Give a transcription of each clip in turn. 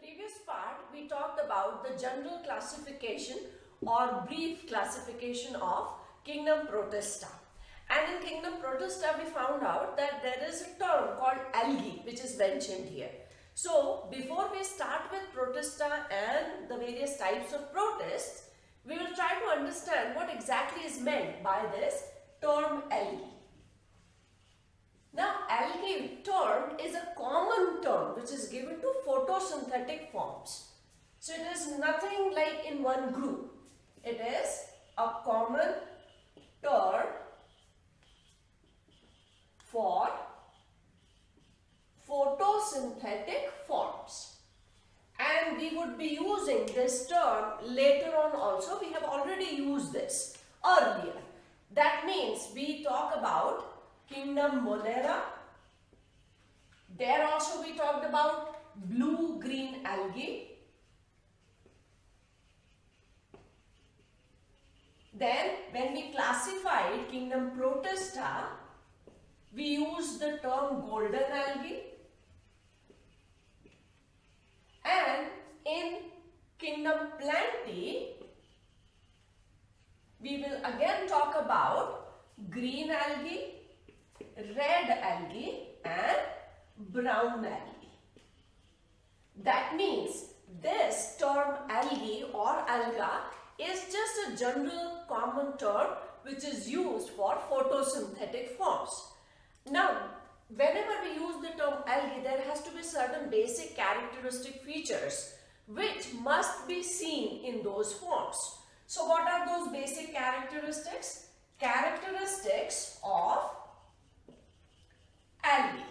previous part, we talked about the general classification or brief classification of kingdom Protista. And in kingdom Protista, we found out that there is a term called algae, which is mentioned here. So, before we start with Protista and the various types of protists, we will try to understand what exactly is meant by this term algae. Now, algae term is a common term which is given to photosynthetic forms. So, it is nothing like in one group. It is a common term for photosynthetic forms. And we would be using this term later on also. We have already used this earlier. That means we talk about kingdom Monera. There also we talked about blue-green algae. Then when we classified kingdom Protista, we used the term golden algae. And in kingdom Plantae, we will again talk about green algae, red algae and brown algae. That means this term algae or alga is just a general common term which is used for photosynthetic forms. Now, whenever we use the term algae, there has to be certain basic characteristic features which must be seen in those forms. So, what are those basic characteristics? Characteristics of algae.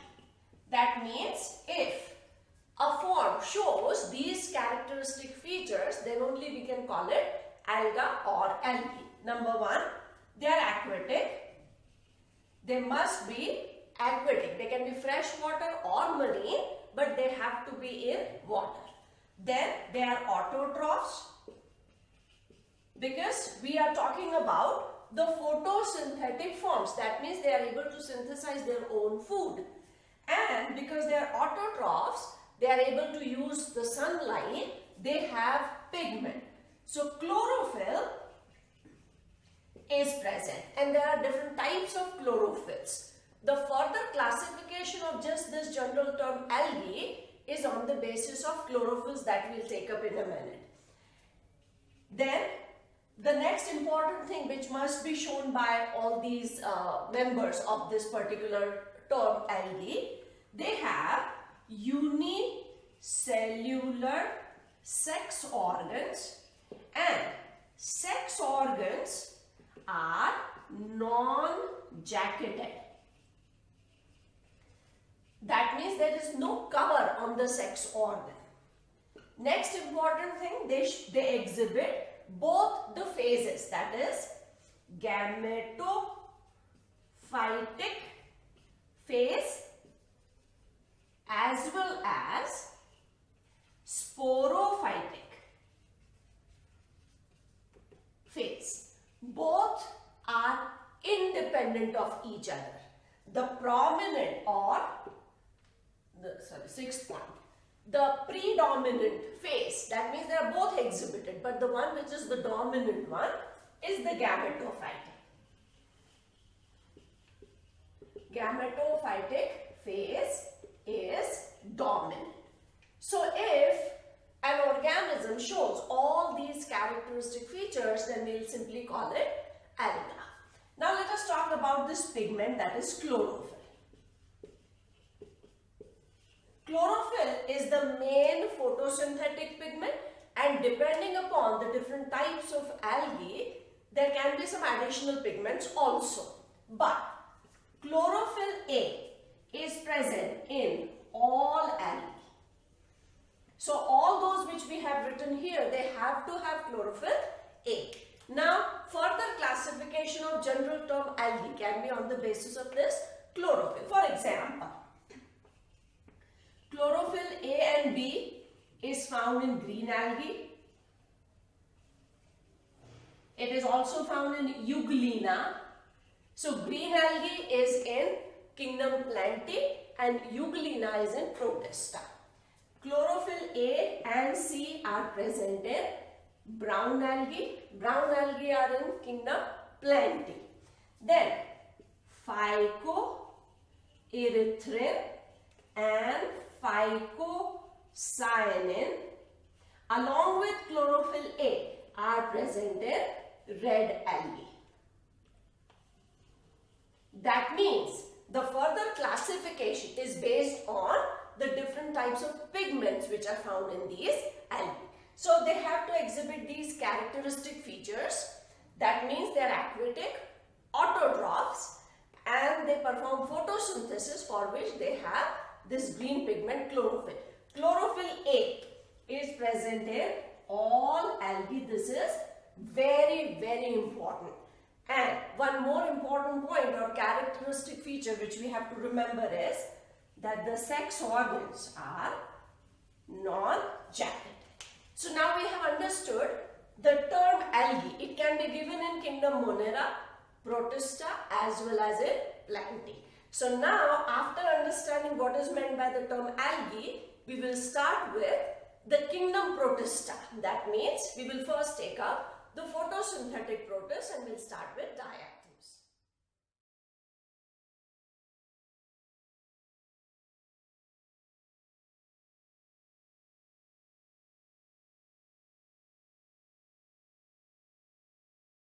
That means if a form shows these characteristic features, then only we can call it alga or algae. Number one, they are aquatic. They must be aquatic. They can be freshwater or marine, but they have to be in water. Then they are autotrophs, because we are talking about the photosynthetic forms. That means they are able to synthesize their own food. And because they are autotrophs, they are able to use the sunlight. They have pigment. So chlorophyll is present, and there are different types of chlorophylls. The further classification of just this general term algae is on the basis of chlorophylls that we'll take up in a minute. Then the next important thing which must be shown by all these members of this particular term algae, they have unicellular sex organs, and sex organs are non-jacketed. That means there is no cover on the sex organ. Next important thing, they exhibit both the phases, that is gametophytic phase as well as sporophytic phase. Both are independent of each other. The prominent or sixth point, the predominant phase, that means they are both exhibited, but the one which is the dominant one is the gametophyte. Gametophytic phase is dominant. So if an organism shows all these characteristic features, then we will simply call it alga. Now let us talk about this pigment, that is chlorophyll. Chlorophyll is the main photosynthetic pigment, and depending upon the different types of algae, there can be some additional pigments also. But chlorophyll A is present in all algae. So all those which we have written here, they have to have chlorophyll A. Now further classification of general term algae can be on the basis of this chlorophyll. For example, chlorophyll A and B is found in green algae. It is also found in Euglena. So green algae is in kingdom Plantae and Euglena is in Protista. chlorophyll A and C are present in brown algae. Brown algae are in kingdom Plantae. Then phycoerythrin and phycocyanin along with chlorophyll A are present in red algae. That means the further classification is based on the different types of pigments which are found in these algae. So they have to exhibit these characteristic features. That means they are aquatic, autotrophs, and they perform photosynthesis, for which they have this green pigment chlorophyll. Chlorophyll A is present in all algae. This is very, very important. And one more important point or characteristic feature which we have to remember is that the sex organs are non-jacket. So now we have understood the term algae. It can be given in kingdom Monera, Protista as well as in Plantae. So now after understanding what is meant by the term algae, we will start with the kingdom Protista. That means we will first take up the photosynthetic protists and we'll start with diagram.